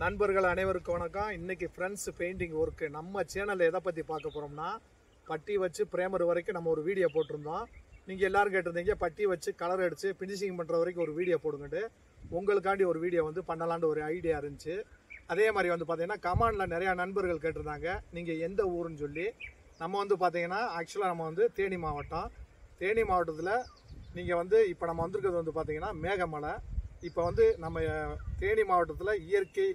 நண்பர்கள் அனைவருக்கும் வணக்கம். இன்னைக்கு ஃப்ரெண்ட்ஸ் பெயிண்டிங் ஒர்க்கு நம்ம சேனலில் எதை பற்றி பார்க்க போகிறோம்னா, பட்டி வச்சு பிரேமர் வரைக்கும் நம்ம ஒரு வீடியோ போட்டிருந்தோம். நீங்கள் எல்லோரும் கேட்டிருந்தீங்க பட்டி வச்சு கலர் அடித்து ஃபினிஷிங் பண்ணுற வரைக்கும் ஒரு வீடியோ போடுங்கட்டு. உங்களுக்காண்டி ஒரு வீடியோ பண்ணலான்னு ஒரு ஐடியா இருந்துச்சு. அதே மாதிரி பார்த்தீங்கன்னா கமெண்டில் நிறையா நண்பர்கள் கேட்டிருந்தாங்க நீங்கள் எந்த ஊருன்னு சொல்லி. நம்ம பார்த்தீங்கன்னா ஆக்சுவலாக நம்ம தேனி மாவட்டம். தேனி மாவட்டத்தில் நீங்கள் இப்போ நம்ம வந்திருக்கிறது பார்த்தீங்கன்னா மேகமலை. இப்போ நம்ம தேனி மாவட்டத்தில் இயற்கை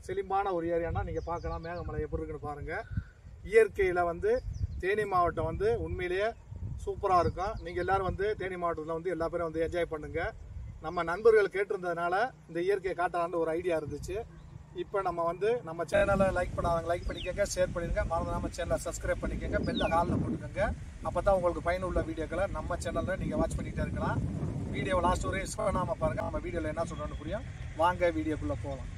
செழிப்பான ஒரு ஏரியானா நீங்கள் பார்க்கலாம். மேகமலை எப்படி இருக்குன்னு பாருங்கள். இயற்கையில் தேனி மாவட்டம் உண்மையிலேயே சூப்பராக இருக்கும். நீங்கள் எல்லோரும் தேனி மாவட்டத்தில் எல்லா பேரும் என்ஜாய் பண்ணுங்கள். நம்ம நண்பர்கள் கேட்டிருந்ததுனால இந்த இயற்கையை காட்டலான்னு ஒரு ஐடியா இருந்துச்சு. இப்போ நம்ம சேனலை லைக் பண்ணாதவங்க லைக் பண்ணிக்கோங்க, ஷேர் பண்ணிடுங்க. மறந்துடாமல் சேனலை சப்ஸ்கிரைப் பண்ணிக்கோங்க, பெல்ல ஹாலில் போட்டுக்கோங்க. அப்போ தான் உங்களுக்கு பயனுள்ள வீடியோக்களை நம்ம சேனலில் நீங்கள் வாட்ச் பண்ணிக்கிட்டே இருக்கலாம். வீடியோவை லாஸ்ட் வரையும் மிஸ் பண்ணாமல் பாருங்கள். நம்ம வீடியோவில் என்ன சொல்கிறோன்னு புரியும். வாங்க வீடியோக்குள்ளே போகலாம்.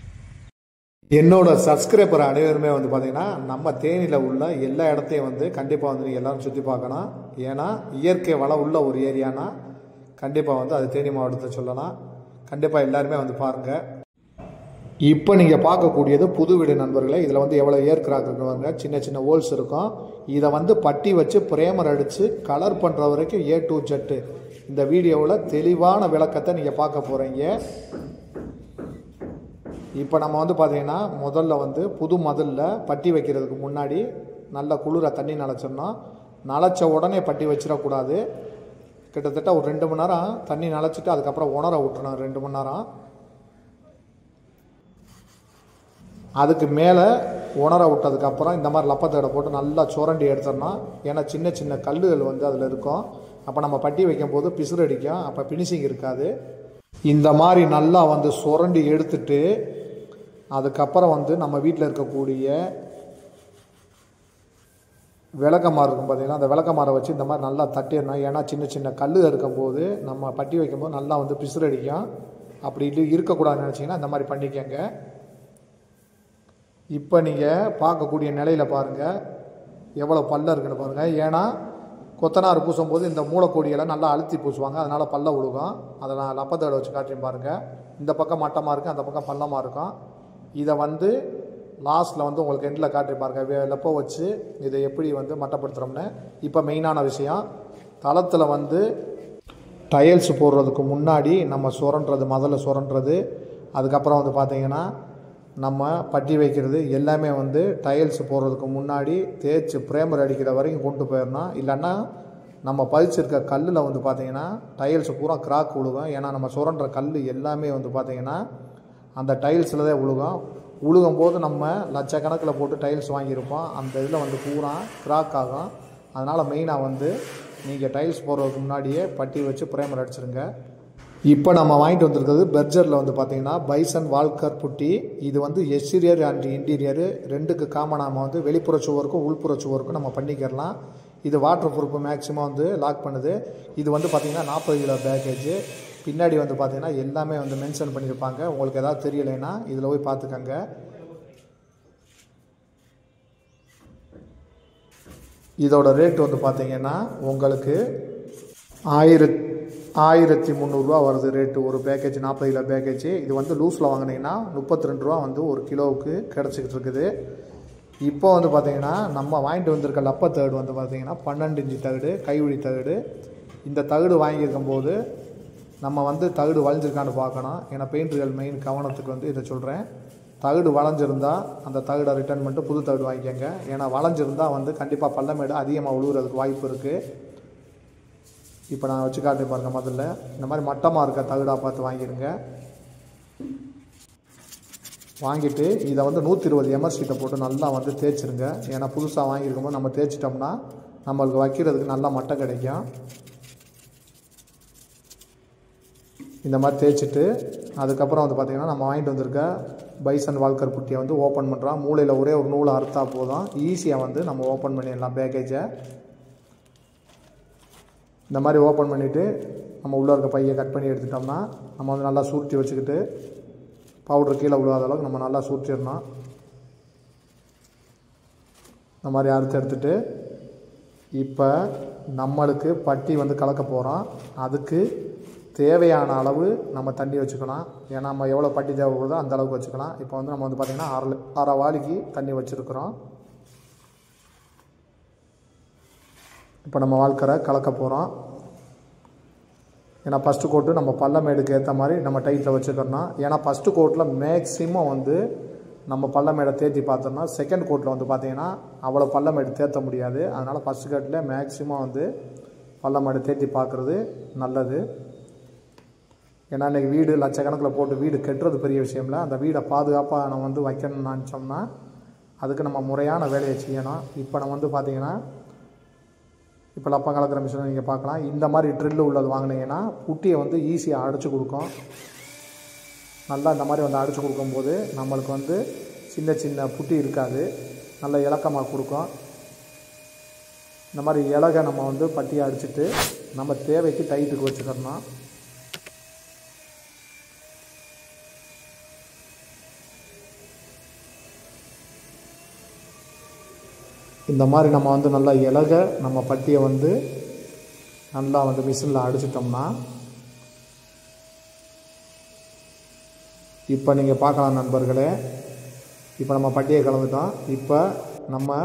என்னோட சப்ஸ்கிரைபர் அனைவருமே பார்த்தீங்கன்னா நம்ம தேனியில் உள்ள எல்லா இடத்தையும் கண்டிப்பாக நீங்கள் எல்லோரும் சுற்றி பார்க்கணும். ஏன்னா இயற்கை வளம் உள்ள ஒரு ஏரியானா கண்டிப்பாக அது தேனி மாவட்டத்தை சொல்லலாம். கண்டிப்பாக எல்லாருமே பாருங்கள். இப்போ நீங்கள் பார்க்கக்கூடியது புது வீடு நண்பர்களே. இதில் எவ்வளோ ஏற்கிறாங்க பாருங்க. சின்ன சின்ன ஹோல்ஸ் இருக்கும். இதை பட்டி வச்சு பிரேமர் அடித்து கலர் பண்ணுற வரைக்கும் A to Z இந்த வீடியோவில் தெளிவான விளக்கத்தை நீங்கள் பார்க்க போகிறீங்க. இப்போ நம்ம பார்த்தீங்கன்னா முதல்ல புது மதிலில் பட்டி வைக்கிறதுக்கு முன்னாடி நல்ல குளிர தண்ணி நனைச்சிடணும். நனைச்ச உடனே பட்டி வச்சிடக்கூடாது. கிட்டத்தட்ட ஒரு 2 மணி நேரம் தண்ணி நனைச்சிட்டு அதுக்கப்புறம் உணர விட்டுறணும். 2 மணி நேரம். அதுக்கு மேலே உணர விட்டதுக்கப்புறம் இந்த மாதிரி லப்பத்தடை போட்டு நல்லா சுரண்டி எடுத்துடணும். ஏன்னா சின்ன சின்ன கல்லுகள் அதில் இருக்கும். அப்போ நம்ம பட்டி வைக்கும்போது பிசுறு அடிக்கும். அப்போ ஃபினிஷிங் இருக்காது. இந்த மாதிரி நல்லா சுரண்டி எடுத்துட்டு அதுக்கப்புறம் நம்ம வீட்டில் இருக்கக்கூடிய விளக்கமாறு இருக்கும் பார்த்தீங்கன்னா, அந்த விளக்கமாரை வச்சு இந்த மாதிரி நல்லா தட்டிடணும். ஏன்னா சின்ன சின்ன கல் இருக்கும்போது நம்ம பட்டி வைக்கும்போது நல்லா பிசுறு அடிக்கும். அப்படி இருக்கக்கூடாதுன்னு நினச்சிங்கன்னா இந்த மாதிரி பண்ணிக்கங்க. இப்போ நீங்கள் பார்க்கக்கூடிய நிலையில் பாருங்கள் எவ்வளோ பல்ல இருக்குன்னு பாருங்கள். ஏன்னா கொத்தனார் பூசும்போது இந்த மூளைக்கொடியெல்லாம் நல்லா அழுத்தி பூசுவாங்க. அதனால் பல்ல விழுகும். அதை நான் லப்பத்தோட வச்சு காட்டியும் பாருங்கள். இந்த பக்கம் மட்டமாக இருக்கும், அந்த பக்கம் பள்ளமாக இருக்கும். இதை லாஸ்ட்டில் உங்களுக்கு எண்டில் காட்டி பாருங்கள். லப்போ வச்சு இதை எப்படி மட்டப்படுத்துகிறோம்னு. இப்போ மெயினான விஷயம், தளத்தில் டைல்ஸ் போடுறதுக்கு முன்னாடி நம்ம சுரண்டுறது, முதல்ல சுரண்டுறது, அதுக்கப்புறம் பார்த்தீங்கன்னா நம்ம பட்டி வைக்கிறது எல்லாமே டைல்ஸ் போடுறதுக்கு முன்னாடி தேய்ச்சி பிரேமர் அடிக்கிற வரைக்கும் கொண்டு போயிடணும். இல்லைன்னா நம்ம பதிச்சிருக்க கல்லில் பார்த்தீங்கன்னா டைல்ஸ் பூரா கிராக் விழுகும். ஏன்னா நம்ம சுரண்டுற கல் எல்லாமே பார்த்திங்கன்னா அந்த டைல்ஸில் தான் விழுகும். விழுகும்போது நம்ம லட்சக்கணக்கில் போட்டு டைல்ஸ் வாங்கியிருப்போம். அந்த இதில் பூரா கிராக் ஆகும். அதனால் மெயினாக நீங்கள் டைல்ஸ் போடுறதுக்கு முன்னாடியே பட்டி வச்சு பிரேமர் அடிச்சிருங்க. இப்போ நம்ம வாங்கிட்டு வந்திருக்கிறது பெர்ஜரில் பார்த்தீங்கன்னா பைசன் வால்கர் புட்டி. இது எக்ஸ்டீரியர் அண்ட் இன்டீரியரு ரெண்டுக்கு காமனாக நம்ம வெளிப்புற சுவருக்கும் உள்புற சுவருக்கும் நம்ம பண்ணிக்கிறலாம். இது வாட்டர் ப்ரூஃப் மேக்ஸிமம் லாக் பண்ணுது. இது பார்த்தீங்கன்னா 40 கிலோ பேக்கேஜ். பின்னாடி பார்த்தீங்கன்னா எல்லாமே மென்ஷன் பண்ணியிருப்பாங்க. உங்களுக்கு ஏதாவது தெரியலைன்னா இதில் போய் பார்த்துக்கங்க. இதோட ரேட் பார்த்தீங்கன்னா உங்களுக்கு 1300 வருது ரேட்டு. ஒரு பேக்கேஜ் 40 கிலோ பேக்கேஜ். இது லூஸில் வாங்கினீங்கன்னா 32 ரூபா ஒரு கிலோவுக்கு கிடச்சிக்கிட்டு இருக்குது. இப்போ பார்த்தீங்கன்னா நம்ம வாங்கிட்டு வந்திருக்க லப்ப தகடு பார்த்தீங்கன்னா 12 இன்ச்சு தகடு, கைவிழி தகடு. இந்த தகடு வாங்கியிருக்கும் போது நம்ம தகடு வளைஞ்சிருக்கான்னு பார்க்கணும். ஏன்னா பெயிண்டர்கள் மெயின் கவனத்துக்கு இதை சொல்கிறேன். தகடு வளைஞ்சிருந்தால் அந்த தகடை ரிட்டர்ன் பண்ணிட்டு புது தகடு வாங்கிக்கோங்க. ஏன்னா வளைஞ்சிருந்தால் கண்டிப்பாக பள்ளமேடு அதிகமாக விழுகிறதுக்கு வாய்ப்பு இருக்குது. இப்போ நான் வச்சு காட்டி பாருங்கள். முதல்ல இந்த மாதிரி மட்டமாக இருக்க தகுடாக பார்த்து வாங்கிடுங்க. வாங்கிட்டு இதை 120 ml ஷீட்டை போட்டு நல்லா தேய்ச்சிருங்க. ஏன்னா புதுசாக வாங்கியிருக்கும்போது நம்ம தேய்ச்சிட்டோம்னா நம்மளுக்கு வைக்கிறதுக்கு நல்லா மட்டை கிடைக்கும். இந்த மாதிரி தேய்ச்சிட்டு அதுக்கப்புறம் பார்த்திங்கன்னா நம்ம வாங்கிட்டு வந்திருக்க பைசன் வால்கர் புட்டியை ஓப்பன் பண்ணுறோம். மூளையில் ஒரே ஒரு நூலை அறுத்தா போதும். ஈஸியாக நம்ம ஓப்பன் பண்ணிடலாம் பேக்கேஜை. இந்த மாதிரி ஓப்பன் பண்ணிவிட்டு நம்ம உள்ளே இருக்க பையை கட் பண்ணி எடுத்துட்டோம்னா நம்ம நல்லா சுருட்டி வச்சுக்கிட்டு பவுட்ரு கீழே விழுவாத அளவுக்கு நம்ம நல்லா சுருட்டிடணும். இந்த மாதிரி அறுத்து எடுத்துகிட்டு இப்போ நம்மளுக்கு பட்டி கலக்க போகிறோம். அதுக்கு தேவையான அளவு நம்ம தண்ணி வச்சுக்கலாம். ஏன்னா நம்ம எவ்வளோ பட்டி தேவைப்படுதோ அந்த அளவுக்கு வச்சுக்கலாம். இப்போ வந்து நம்ம வந்து பார்த்திங்கன்னா அரை வாளிக்கு தண்ணி வச்சுருக்குறோம். இப்போ நம்ம வாழ்க்கரை கலக்க போகிறோம். ஏன்னா ஃபஸ்ட்டு கோட்டு நம்ம பள்ளமேடுக்கு ஏற்ற மாதிரி நம்ம டைட்டில் வச்சுக்கிறோம். ஏன்னா ஃபஸ்ட்டு கோட்டில் மேக்ஸிமம் வந்து நம்ம பள்ளமேடை தேர்த்தி பார்த்தோம்னா செகண்ட் கோட்டில் வந்து பார்த்திங்கன்னா அவ்வளோ பள்ளமேடு தேர்த்த முடியாது. அதனால் ஃபஸ்ட்டு கோட்டில் மேக்ஸிமம் வந்து பள்ளமேடு தேர்த்தி பார்க்குறது நல்லது. ஏன்னா இன்றைக்கி வீடு லட்சக்கணக்கில் போட்டு வீடு கட்டுறது பெரிய விஷயம் இல்லை. அந்த வீடை பாதுகாப்பாக நம்ம வந்து வைக்கணும்னு நினச்சோம்னா அதுக்கு நம்ம முறையான வேலையை செய்யணும். இப்போ நம்ம வந்து பார்த்திங்கன்னா இப்போ லப்பம் கலக்கிற மிஷினை நீங்கள் பார்க்கலாம். இந்த மாதிரி ட்ரில்லு உள்ளது வாங்கினீங்கன்னா புட்டியை வந்து ஈஸியாக அடைச்சி கொடுக்கும். நல்லா இந்த மாதிரி வந்து அடைச்சி கொடுக்கும்போது நம்மளுக்கு வந்து சின்ன சின்ன புட்டி இருக்காது, நல்ல இலக்கமாக கொடுக்கும். இந்த மாதிரி இலகை நம்ம வந்து பட்டியை அடிச்சுட்டு நம்ம தேவைக்கு டைட்டுக்கு வச்சுக்கிறோம். இந்த மாதிரி நம்ம வந்து நல்லா இலகை நம்ம பட்டியை வந்து நல்லா வந்து மிஷினில் அடிச்சிட்டோம்னா இப்போ நீங்கள் பார்க்கலாம் நண்பர்களே. இப்போ நம்ம பட்டியை கலந்துட்டோம். இப்போ நம்ம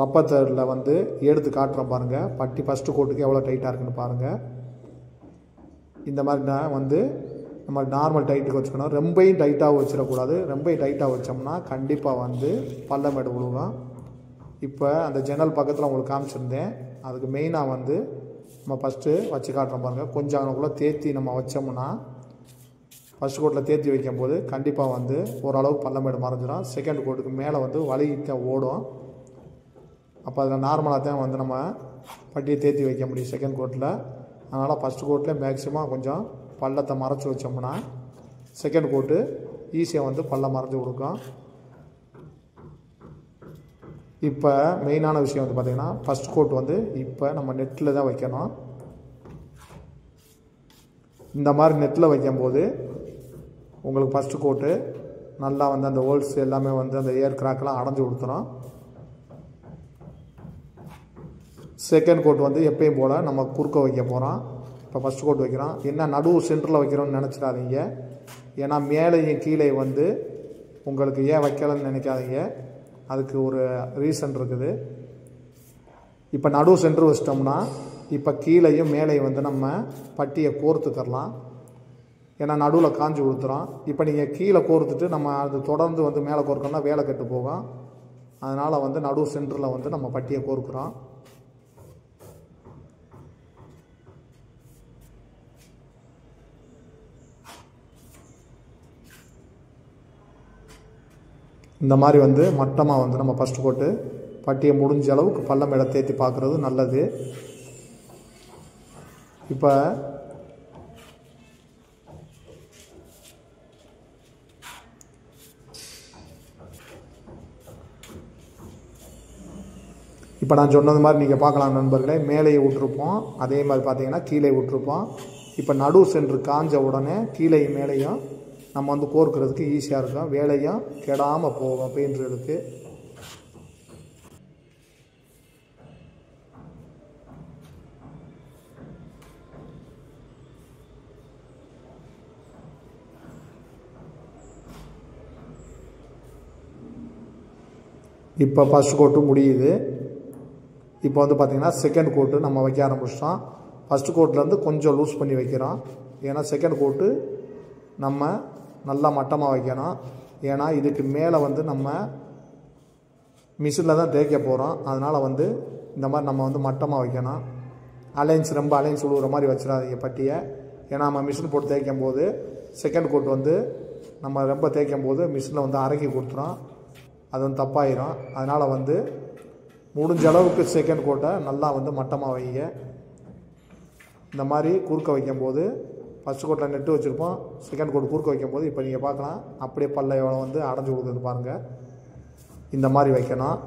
லப்பத்தரில் வந்து எடுத்து காட்டுறோம் பாருங்கள். பட்டி ஃபஸ்ட்டு கோட்டுக்கு எவ்வளோ டைட்டாக இருக்குன்னு பாருங்கள். இந்த மாதிரி தான் வந்து நம்ம நார்மல் டைட்டுக்கு வச்சுக்கணும். ரொம்பையும் டைட்டாக வச்சிடக்கூடாது. ரொம்பையும் டைட்டாக வச்சோம்னா கண்டிப்பாக வந்து பள்ளமேடு விழுகும். இப்போ அந்த ஜன்னல் பக்கத்தில் உங்களுக்கு காமிச்சிருந்தேன். அதுக்கு மெயினாக வந்து நம்ம ஃபஸ்ட்டு வச்சு காட்டுறோம் பாருங்கள். கொஞ்சம் அங்கனக்குள்ளே தேர்த்தி நம்ம வச்சோம்னா ஃபஸ்ட் கோட்டில் தேர்த்தி வைக்கும்போது கண்டிப்பாக வந்து ஓரளவுக்கு பள்ளமேடு மறைஞ்சிடும். செகண்ட் கோட்டுக்கு மேலே வந்து வலிக்க ஓடும். அப்போ அதில் நார்மலாக தான் வந்து நம்ம பட்டியை தேர்த்தி வைக்க முடியும் செகண்ட் கோட்டில். அதனால் ஃபஸ்ட் கோட்டில் மேக்ஸிமம் கொஞ்சம் பள்ளத்தை மறைச்சி வச்சோம்னா செகண்ட் கோட்டு ஈஸியாக வந்து பள்ளம் மறைஞ்சி கொடுக்கும். இப்போ மெயினான விஷயம் வந்து பார்த்திங்கன்னா ஃபஸ்ட் கோட் வந்து இப்போ நம்ம நெட்டில் தான் வைக்கணும். இந்த மாதிரி நெட்டில் வைக்கும்போது உங்களுக்கு ஃபஸ்ட்டு கோட்டு நல்லா வந்து அந்த ஹோல்ஸ் எல்லாமே வந்து அந்த ஏர் கிராக்கெலாம் அடைஞ்சு கொடுத்துரும். செகண்ட் கோட் வந்து எப்பயும் போல் நம்ம குறுக்க வைக்க போகிறோம். இப்போ ஃபஸ்ட் கோட் வைக்கிறோம். என்ன நடுவு சென்டரில் வைக்கிறோம்னு நினச்சிடாதீங்க. ஏன்னா மேலேயும் கீழே வந்து உங்களுக்கு ஏன் வைக்கலன்னு நினைக்காதீங்க. அதுக்கு ஒரு ரீசன் இருக்குது. இப்போ நடுவு சென்டர் வச்சிட்டோம்னா இப்போ கீழேயும் மேலேயும் வந்து நம்ம பட்டியை கோர்த்து தரலாம். ஏன்னா நடுவில் காஞ்சி கொடுத்துரும். இப்போ நீங்கள் கீழே கோர்த்துட்டு நம்ம அது தொடர்ந்து வந்து மேலே கோர்க்கணும்னா வேலை கெட்டு போகும். அதனால் வந்து நடுவு சென்டரில் வந்து நம்ம பட்டியை கோர்க்குறோம். இந்த மாதிரி வந்து மட்டமாக வந்து நம்ம ஃபஸ்ட்டு கோட்டு பட்டியை முடிஞ்ச அளவுக்கு பள்ளமேடை தேர்த்தி பார்க்குறது நல்லது. இப்போ இப்போ நான் சொன்னது மாதிரி நீங்கள் பார்க்கலாம் நண்பர்களே. மேலேயே விட்டுருப்போம், அதே மாதிரி பார்த்தீங்கன்னா கீழே விட்டுருப்போம். இப்போ நடு சென்று காஞ்ச உடனே கீழேயும் மேலேயும் நம்ம வந்து கோர்க்கிறதுக்கு ஈஸியாக இருக்கும். வேலையும் கெடாமல் போகும் பெயிண்ட்றதுக்கு. இப்போ ஃபஸ்ட் கோட்டு முடியுது. இப்போ வந்து பார்த்திங்கன்னா செகண்ட் கோட்டு நம்ம வைக்க ஆரம்பிச்சிட்டோம். ஃபஸ்ட்டு கோட்லேருந்து கொஞ்சம் லூஸ் பண்ணி வைக்கிறோம். ஏன்னா செகண்ட் கோட்டு நம்ம நல்லா மட்டமாக வைக்கணும். ஏன்னா இதுக்கு மேலே வந்து நம்ம மிஷினில் தான் தேய்க்க போகிறோம். அதனால் வந்து இந்த மாதிரி நம்ம வந்து மட்டமாக வைக்கணும். ரொம்ப அலைன்ஸ் உழுவுற மாதிரி வச்சிடாதீங்க பட்டியை. ஏன்னா நம்ம மிஷின் போட்டு தேய்க்கும் போது செகண்ட் கோட் வந்து நம்ம ரொம்ப தேய்க்கும் போது மிஷினில் வந்து அரைக்கி கொடுத்துரும். அது வந்து தப்பாயிரும். அதனால் வந்து முடிஞ்ச அளவுக்கு செகண்ட் கோட்டை நல்லா வந்து மட்டமாக வைங்க. இந்த மாதிரி குறுக்க வைக்கும்போது ஃபஸ்ட் கோட்டில் நெட்டு வச்சுருப்போம், செகண்ட் கோட் குறுக்க வைக்கும்போது இப்போ நீங்கள் பார்க்கலாம் அப்படியே பல்ல எவ்வளோ வந்து அடைஞ்சு கொடுக்குது பாருங்கள். இந்த மாதிரி வைக்கணும்.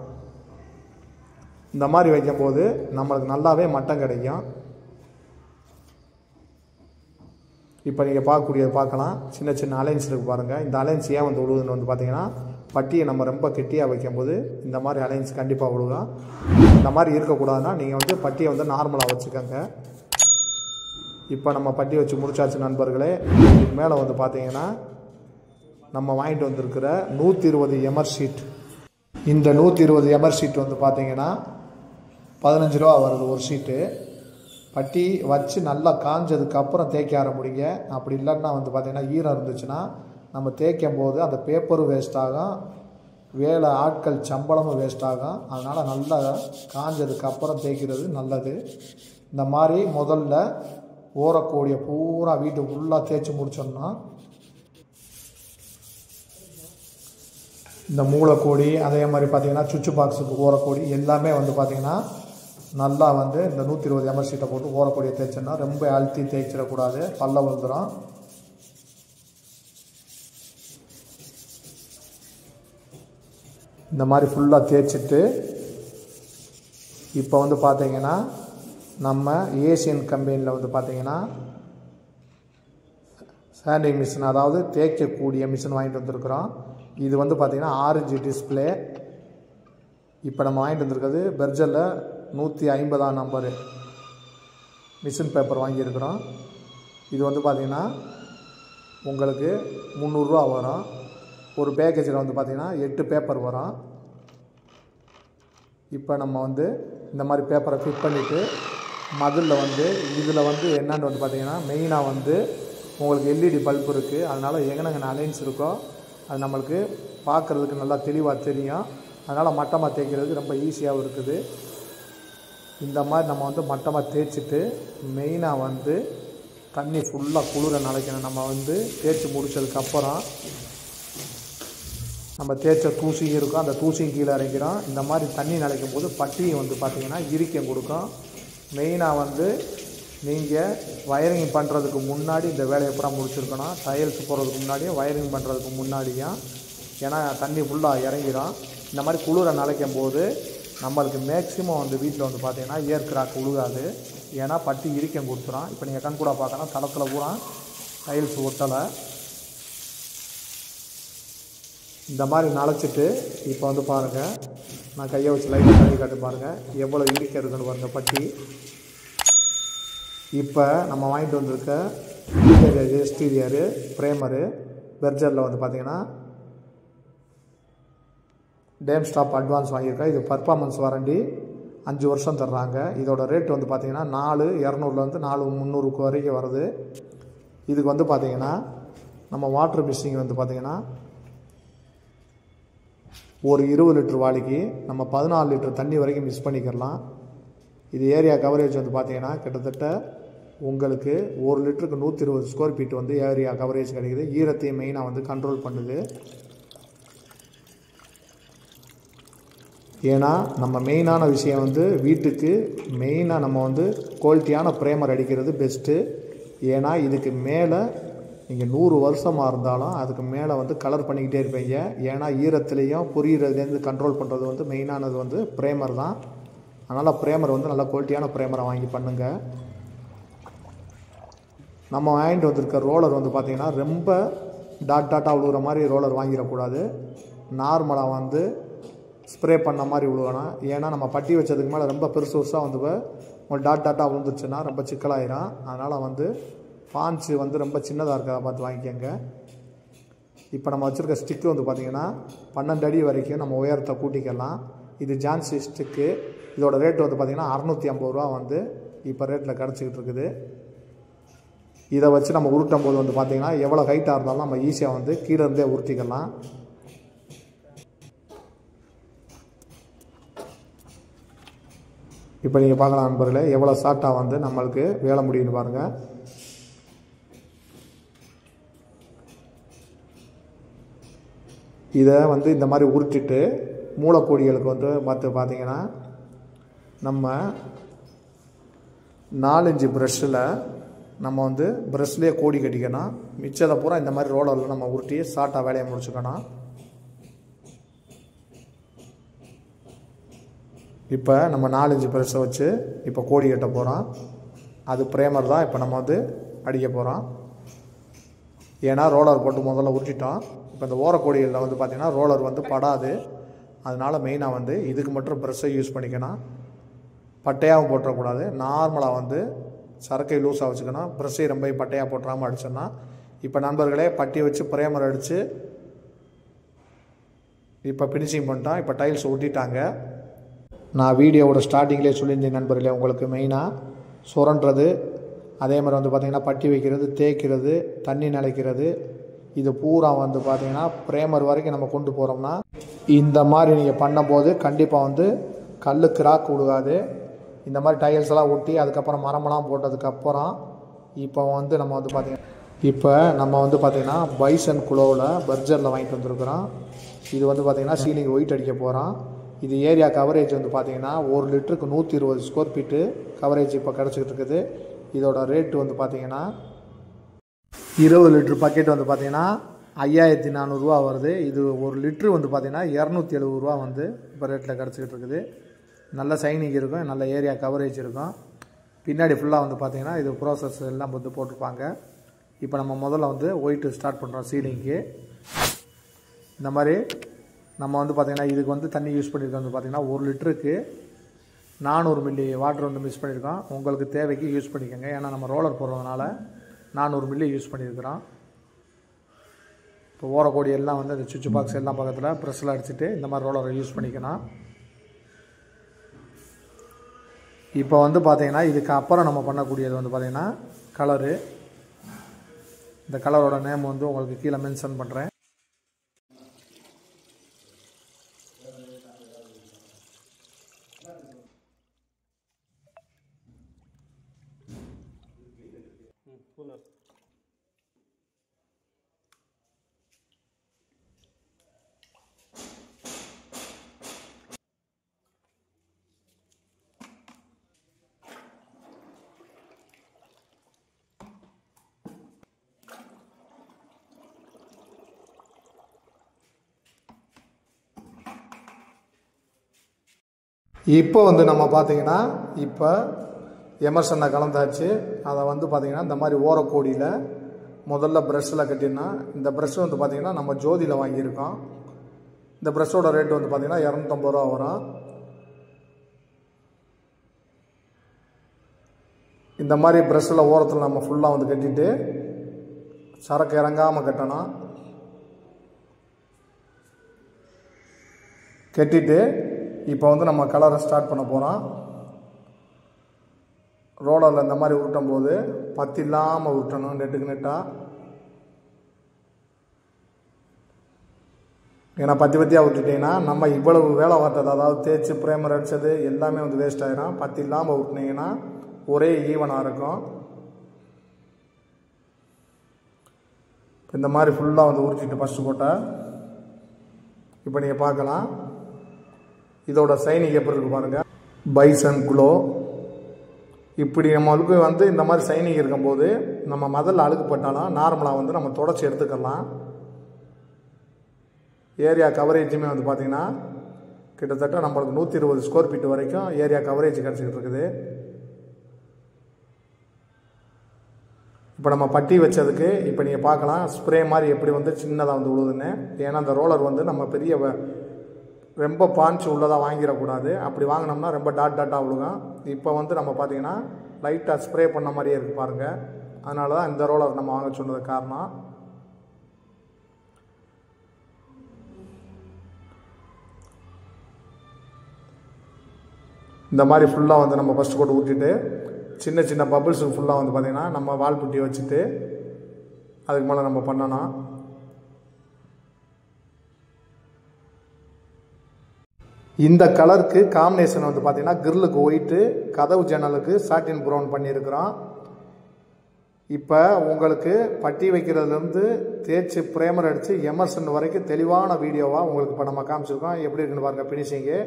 இந்த மாதிரி வைக்கும்போது நம்மளுக்கு நல்லாவே மட்டம் கிடைக்கும். இப்போ நீங்கள் பார்க்கக்கூடியது பார்க்கலாம், சின்ன சின்ன அலைன்ஸ் இருக்குது பாருங்கள். இந்த அலைன்ஸ் ஏன் வந்து விழுதுன்னு வந்து பார்த்தீங்கன்னா பட்டியை நம்ம ரொம்ப கெட்டியாக வைக்கும்போது இந்த மாதிரி அலைன்ஸ் கண்டிப்பாக விழுகும். இந்த மாதிரி இருக்கக்கூடாதுன்னா நீங்கள் வந்து பட்டியை வந்து நார்மலாக வச்சுக்கோங்க. இப்போ நம்ம பட்டி வச்சு முடிச்சாச்சு நண்பர்களே. இதுக்கு மேலே வந்து பார்த்தீங்கன்னா நம்ம வாங்கிட்டு வந்திருக்கிற 120 எமர் ஷீட். இந்த 120 எமர் ஷீட் வந்து பார்த்தீங்கன்னா 15 ரூபா வருது ஒரு ஷீட்டு. பட்டி வச்சு நல்லா காஞ்சதுக்கப்புறம் தேய்க்க ஆரம்பிங்க. அப்படி இல்லைன்னா வந்து பார்த்திங்கன்னா ஈரம் இருந்துச்சுன்னா நம்ம தேய்க்கும் போது அந்த பேப்பரும் வேஸ்ட் ஆகும், வேலை ஆட்கள் சம்பளமும் வேஸ்ட் ஆகும். அதனால் நல்லா காஞ்சதுக்கப்புறம் தேய்க்கிறது நல்லது. இந்த மாதிரி முதல்ல ஓரக்கூடிய பூரா வீட்டு ஃபுல்லாக தேய்ச்சி முடிச்சோம்னா இந்த மூளைக்கோடி அதே மாதிரி பார்த்திங்கன்னா சுவிட்ச் பாக்ஸுக்கு ஓரக்கோடி எல்லாமே வந்து பார்த்திங்கன்னா நல்லா வந்து இந்த 120 எமர் ஷீட்டை போட்டு ஓரக்கோடியை தேய்ச்சோன்னா ரொம்ப அழுத்தி தேய்ச்சிடக்கூடாது, பல்ல விழுந்துடும். இந்த மாதிரி ஃபுல்லாக தேய்ச்சிட்டு இப்போ வந்து பார்த்திங்கன்னா நம்ம ஏசியன் கம்பெனியில் வந்து பார்த்திங்கன்னா சாண்டிங் மிஷின், அதாவது தேய்க்கக்கூடிய மிஷின் வாங்கிட்டு வந்திருக்கிறோம். இது வந்து பார்த்திங்கன்னா ஆரஞ்சு டிஸ்பிளே. இப்போ நம்ம வாங்கிட்டு வந்திருக்கிறது பெர்ஜரில் 150ஆம் நம்பரு மிஷின் பேப்பர் வாங்கியிருக்கிறோம். இது வந்து பார்த்திங்கன்னா உங்களுக்கு 300 ரூபா வரும். ஒரு பேக்கேஜில் வந்து பார்த்திங்கன்னா 8 பேப்பர் வரும். இப்போ நம்ம வந்து இந்த மாதிரி பேப்பரை ஃபிட் பண்ணிவிட்டு மதிலில் வந்து இதில் வந்து என்னென்னு வந்து பார்த்திங்கன்னா மெயினாக வந்து உங்களுக்கு எல்இடி பல்ப் இருக்குது. அதனால் எங்கனங்க அலைன்ஸ் இருக்கோ அது நம்மளுக்கு பார்க்குறதுக்கு நல்லா தெளிவாக தெரியும். அதனால் மட்டமாக தேய்க்கிறதுக்கு ரொம்ப ஈஸியாகவும் இருக்குது. இந்த மாதிரி நம்ம வந்து மட்டமாக தேய்ச்சிட்டு மெயினாக வந்து தண்ணி ஃபுல்லாக குளிர நனைக்கணும். நம்ம வந்து தேய்ச்சி முடித்ததுக்கப்புறம் நம்ம தேய்ச்ச தூசியும் இருக்கும், அந்த தூசியும் கீழே இறக்கிறோம். இந்த மாதிரி தண்ணி நனைக்கும் போது பட்டியும் வந்து பார்த்திங்கன்னா இறுக்கம் கொடுக்கும். மெயினாக வந்து நீங்கள் வயரிங் பண்ணுறதுக்கு முன்னாடி இந்த வேலையை பூரா முடிச்சிருக்கணும். டைல்ஸ் போடுறதுக்கு முன்னாடியும் வயரிங் பண்ணுறதுக்கு முன்னாடியும், ஏன்னா தண்ணி ஃபுல்லாக இறங்கிடும். இந்த மாதிரி குளிரை நனைக்கும் போது நம்மளுக்கு மேக்ஸிமம் வந்து வீட்டில் வந்து பார்த்திங்கன்னா ஏர் கிராக் உழுகாது, ஏன்னா பட்டி இறுக்கம் கொடுத்துரும். இப்போ நீங்கள் கண் கூட பார்க்கணும், தளத்தில் பூரா டைல்ஸ் ஒட்டலை. இந்த மாதிரி நனைச்சிட்டு இப்போ வந்து பாருங்கள், நான் கையை வச்சு லைட்டாக கழுவி காட்டு பாருங்கள் எவ்வளோ இறுக்கம் இருக்குன்னு பாருங்கள் பட்டி. இப்போ நம்ம வாங்கிட்டு வந்திருக்க இன்டீரியரு எக்ஸ்டீரியரு ப்ரேமரு பெர்ஜரில் வந்து பார்த்திங்கன்னா டேம் ஸ்டாப் அட்வான்ஸ் வாங்கியிருக்கேன். இது பர்ஃபார்மன்ஸ் வாரண்டி 5 வருஷம் தர்றாங்க. இதோட ரேட் வந்து பார்த்திங்கன்னா 4200 4300 வரைக்கும் வருது. இதுக்கு வந்து பார்த்திங்கன்னா நம்ம வாட்டர் மிக்சிங் வந்து பார்த்திங்கன்னா ஒரு 20 லிட்டர் வாளிக்கு நம்ம 14 லிட்டர் தண்ணி வரைக்கும் மிக்ஸ் பண்ணிக்கலாம். இது ஏரியா கவரேஜ் வந்து பார்த்திங்கன்னா கிட்டத்தட்ட உங்களுக்கு 1 லிட்டருக்கு 120 ஸ்கொயர் ஃபீட் வந்து ஏரியா கவரேஜ் கிடைக்குது. ஈரத்தையும் மெயினாக வந்து கண்ட்ரோல் பண்ணுது. ஏன்னா நம்ம மெயினான விஷயம் வந்து வீட்டுக்கு மெயினாக நம்ம வந்து குவாலிட்டியான ப்ரேமர் அடிக்கிறது பெஸ்ட்டு. ஏன்னா இதுக்கு மேலே நீங்கள் 100 வருஷமாக இருந்தாலும் அதுக்கு மேலே வந்து கலர் பண்ணிக்கிட்டே இருப்பீங்க. ஏன்னா ஈரத்துலேயும் புரிகிறதுலேருந்து கண்ட்ரோல் பண்ணுறது வந்து மெயினானது வந்து ப்ரேமர் தான். அதனால் ப்ரேமர் வந்து நல்ல குவாலிட்டியான ப்ரேமரை வாங்கி பண்ணுங்கள். நம்ம வாங்கிட்டு வந்திருக்க ரோலர் வந்து பார்த்திங்கன்னா ரொம்ப டாட்டாக விழுகிற மாதிரி ரோலர் வாங்கிடக்கூடாது. நார்மலாக வந்து ஸ்ப்ரே பண்ண மாதிரி விழுகணும். ஏன்னா நம்ம பட்டி வச்சதுக்கு மேலே ரொம்ப பெருசாக வந்து உங்களுக்கு டாட்டாக விழுந்துருச்சுன்னா ரொம்ப சிக்கலாயிரும். அதனால் வந்து பாஞ்சு வந்து ரொம்ப சின்னதாக இருக்கிறத பார்த்து வாங்கிக்கோங்க. இப்போ நம்ம வச்சுருக்க ஸ்டிக்கு வந்து பார்த்திங்கன்னா 12 அடி வரைக்கும் நம்ம உயரத்தை கூட்டிக்கலாம். இது ஜான்சி ஸ்டிக்கு. இதோட ரேட் வந்து பார்த்திங்கன்னா 650 ரூபா வந்து இப்போ ரேட்டில் கிடச்சிக்கிட்டு இருக்குது. இதை வச்சு நம்ம உருட்டும் போது வந்து பார்த்திங்கன்னா எவ்வளோ ஹைட்டாக இருந்தாலும் நம்ம ஈஸியாக வந்து கீழே இருந்தே உருட்டிக்கலாம். இப்போ நீங்கள் பார்க்கலாம் நண்பர்களே எவ்வளோ ஷார்ட்டாக வந்து நம்மளுக்கு வேலை முடியும்னு பாருங்கள். இதை வந்து இந்த மாதிரி உருட்டிட்டு மூளைக்கோடிகளுக்கு வந்து பார்த்திங்கன்னா நம்ம 4-5 ப்ரெஷ்ஷில் நம்ம வந்து ப்ரெஷ்லேயே கோடி கட்டிக்கணும். மிச்சத்தை பூரா இந்த மாதிரி ரோலரில் நம்ம உருட்டி ஷார்ட்டாக வேலையை முடிச்சுக்கணும். இப்போ நம்ம 4-5 ப்ரெஷ்ஷை வச்சு இப்போ கோடி கட்ட போகிறோம். அது ப்ரேமர் தான் இப்போ நம்ம வந்து அடிக்க போகிறோம். ஏன்னா ரோலர் போட்டு முதல்ல உருட்டிட்டோம். இப்போ இந்த ஓரக்கோடிகளில் வந்து பார்த்திங்கன்னா ரோலர் வந்து படாது. அதனால் மெயினாக வந்து இதுக்கு மட்டும் ப்ரெஷ்ஷை யூஸ் பண்ணிக்கணும். பட்டையாகவும் போட்டுறக்கூடாது. நார்மலாக வந்து சரக்கை லூஸாக வச்சுக்கணும். ப்ரெஷ்ஷை ரொம்ப பட்டையாக போட்டுறாமல் அடிச்சோன்னா. இப்போ நண்பர்களே பட்டி வச்சு ப்ரேமர் அடித்து இப்போ ஃபினிஷிங் பண்ணிட்டோம். இப்போ டைல்ஸ் ஒட்டிட்டாங்க. நான் வீடியோவோட ஸ்டார்டிங்லேயே சொல்லியிருந்தேன் நண்பர்களே, உங்களுக்கு மெயினாக சுரண்டுறது, அதே மாதிரி வந்து பார்த்திங்கன்னா பட்டி வைக்கிறது, தேய்க்கிறது, தண்ணி நிலைக்கிறது, இது பூரா வந்து பார்த்திங்கன்னா ப்ரேமர் வரைக்கும் நம்ம கொண்டு போகிறோம்னா இந்த மாதிரி நீங்கள் பண்ணும்போது கண்டிப்பாக வந்து கல் கிராக் விழுகாது. இந்த மாதிரி டைல்ஸ் எல்லாம் ஒட்டி அதுக்கப்புறம் மரமெல்லாம் போட்டதுக்கப்புறம் இப்போ வந்து நம்ம வந்து பார்த்திங்கன்னா பைசன் குளோவில் பர்ஜரில் வாங்கிட்டு வந்துருக்குறோம். இது வந்து பார்த்திங்கன்னா சீலிங் ஒயிட் அடிக்க போகிறோம். இது ஏரியா கவரேஜ் வந்து பார்த்திங்கன்னா 1 லிட்டருக்கு 120 ஸ்கொயர் ஃபீட்டு கவரேஜ் இப்போ கிடச்சிக்கிட்டு இருக்குது. இதோட ரேட்டு வந்து பார்த்திங்கன்னா 20 லிட்ரு பக்கெட் வந்து பார்த்திங்கன்னா 5400 ரூபா வருது. இது 1 லிட்ரு வந்து பார்த்திங்கன்னா 270 ரூபா வந்து இப்போ ரேட்டில் கிடச்சிக்கிட்டு இருக்குது. நல்ல சைனிங் இருக்கும், நல்ல ஏரியா கவரேஜ் இருக்கும். பின்னாடி ஃபுல்லாக வந்து பார்த்திங்கன்னா இது ப்ராசஸ் எல்லாம் வந்து போட்டிருப்பாங்க. இப்போ நம்ம முதல்ல வந்து ஒயிட்டு ஸ்டார்ட் பண்ணுறோம் சீலிங்க்கு. இந்த மாதிரி நம்ம வந்து பார்த்திங்கன்னா இதுக்கு வந்து தண்ணி யூஸ் பண்ணியிருக்கோம் வந்து பார்த்திங்கன்னா 1 லிட்டருக்கு 400 மில்லி வாட்டர் வந்து மிக்ஸ் பண்ணியிருக்கோம். உங்களுக்கு தேவைக்கு யூஸ் பண்ணிக்கோங்க. ஏன்னா நம்ம ரோலர் போடுறதுனால 400 மில்லி யூஸ் பண்ணியிருக்கிறோம். இப்போ ஓரக்கோடி எல்லாம் வந்து அந்த சுவிட்ச் பாக்ஸ் எல்லாம் பக்கத்தில் ப்ரெஸ்ஸில் அடிச்சுட்டு இந்த மாதிரி ரோலரை யூஸ் பண்ணிக்கணும். இப்போ வந்து பார்த்திங்கன்னா இதுக்கு அப்புறம் நம்ம பண்ணக்கூடியது வந்து பார்த்திங்கன்னா கலரு. இந்த கலரோட நேம் வந்து உங்களுக்கு கீழே மென்ஷன் பண்ணுறேன். இப்போ வந்து நம்ம பார்த்திங்கன்னா இப்போ எமர்சனை கலந்தாச்சு. அதை வந்து பார்த்திங்கன்னா இந்த மாதிரி ஓரக்கோடியில் முதல்ல ப்ரெஷ்ஷில் கட்டினா, இந்த ப்ரெஷ் வந்து பார்த்திங்கன்னா நம்ம ஜோதியில் வாங்கியிருக்கோம். இந்த ப்ரெஷ்ஷோட ரேட்டு வந்து பார்த்திங்கன்னா 250 ரூபா வரும். இந்த மாதிரி ப்ரெஷ்ஷில் ஓரத்தில் நம்ம ஃபுல்லாக வந்து கட்டிட்டு சரக்கு இறங்காமல் கட்டணும். கட்டிட்டு இப்போ வந்து நம்ம கலரை ஸ்டார்ட் பண்ண போகிறோம். ரோலரில் இந்த மாதிரி உருட்டும் போது பத்து இல்லாமல் உருட்டணும், நெட்டுக்கு நெட்டாக. ஏன்னா பத்தியாக விட்டுட்டிங்கன்னா நம்ம இவ்வளவு வேலை பார்த்தது, அதாவது தேய்ச்சி ப்ரேமர் அடித்தது எல்லாமே வந்து வேஸ்ட் ஆகிடும். பத்து இல்லாமல் விட்டுனீங்கன்னா ஒரே ஈவனாக இருக்கும். இந்த மாதிரி ஃபுல்லாக வந்து உரிச்சிட்டு ஃபஸ்ட்டு போட்டால் இப்போ நீங்கள் பார்க்கலாம் இதோட சைனிங் எப்படி இருக்கு பாருங்கள். பைசன் குளோ இப்படி நம்மளுக்கு வந்து இந்த மாதிரி சைனிங் இருக்கும்போது நம்ம முதல்ல அழுக்குப்பட்டாலும் நார்மலாக வந்து நம்ம தொடச்சி எடுத்துக்கலாம். ஏரியா கவரேஜுமே வந்து பார்த்திங்கன்னா கிட்டத்தட்ட நம்மளுக்கு 120 ஸ்கொயர் ஃபீட் வரைக்கும் ஏரியா கவரேஜ் கிடச்சிக்கிட்டு இருக்குது. இப்போ நம்ம பட்டி வச்சதுக்கு இப்போ நீங்கள் பார்க்கலாம் ஸ்ப்ரே மாதிரி எப்படி வந்து சின்னதாக வந்து விழுதுன்னு. ஏன்னா அந்த ரோலர் வந்து நம்ம பெரிய ரொம்ப பாஞ்சு உள்ளதாக வாங்கிடக்கூடாது. அப்படி வாங்கினோம்னா ரொம்ப டாட்டாக விழுகும். இப்போ வந்து நம்ம பார்த்திங்கன்னா லைட்டாக ஸ்ப்ரே பண்ண மாதிரியே இருக்குது பாருங்கள். அதனால தான் இந்த ரோலர் நம்ம வாங்க சொன்னதுக்கு காரணம். இந்த மாதிரி ஃபுல்லாக வந்து நம்ம ஃபஸ்ட்டு போட்டு ஊற்றிட்டு சின்ன சின்ன பபிள்ஸுக்கு ஃபுல்லாக வந்து பார்த்திங்கன்னா நம்ம வால் புட்டி வச்சுட்டு அதுக்கு மேலே நம்ம பண்ணணும். இந்த கலருக்கு காம்பினேஷன் வந்து பார்த்திங்கன்னா கிரில்லுக்கு ஒயிட்டு, கதவு ஜன்னலுக்கு சாட்டின் ப்ரௌன் பண்ணியிருக்கிறோம். இப்போ உங்களுக்கு பட்டி வைக்கிறதுலேருந்து தேய்ச்சி ப்ரேமர் அடித்து எமர்சன் வரைக்கும் தெளிவான வீடியோவாக உங்களுக்கு இப்போ நம்ம காமிச்சிருக்கோம். எப்படி இருக்குன்னு பாருங்கள் ஃபினிஷிங்கு.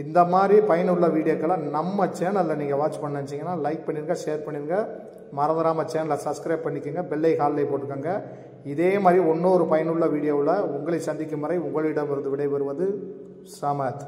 இந்த மாதிரி பயனுள்ள வீடியோக்களை நம்ம சேனலில் நீங்கள் வாட்ச் பண்ண நினச்சிங்கன்னா லைக் பண்ணிடுங்க, ஷேர் பண்ணிடுங்க. மறந்துடாமல் சேனலை சப்ஸ்கிரைப் பண்ணிக்கோங்க, பெல்லை ஹாலில் போட்டுக்கோங்க. இதே மாதிரி இன்னொரு பயனுள்ள வீடியோவில் உங்களை சந்திக்கும் வரை உங்களிடமிருந்து விடைபெறுவது சமத்.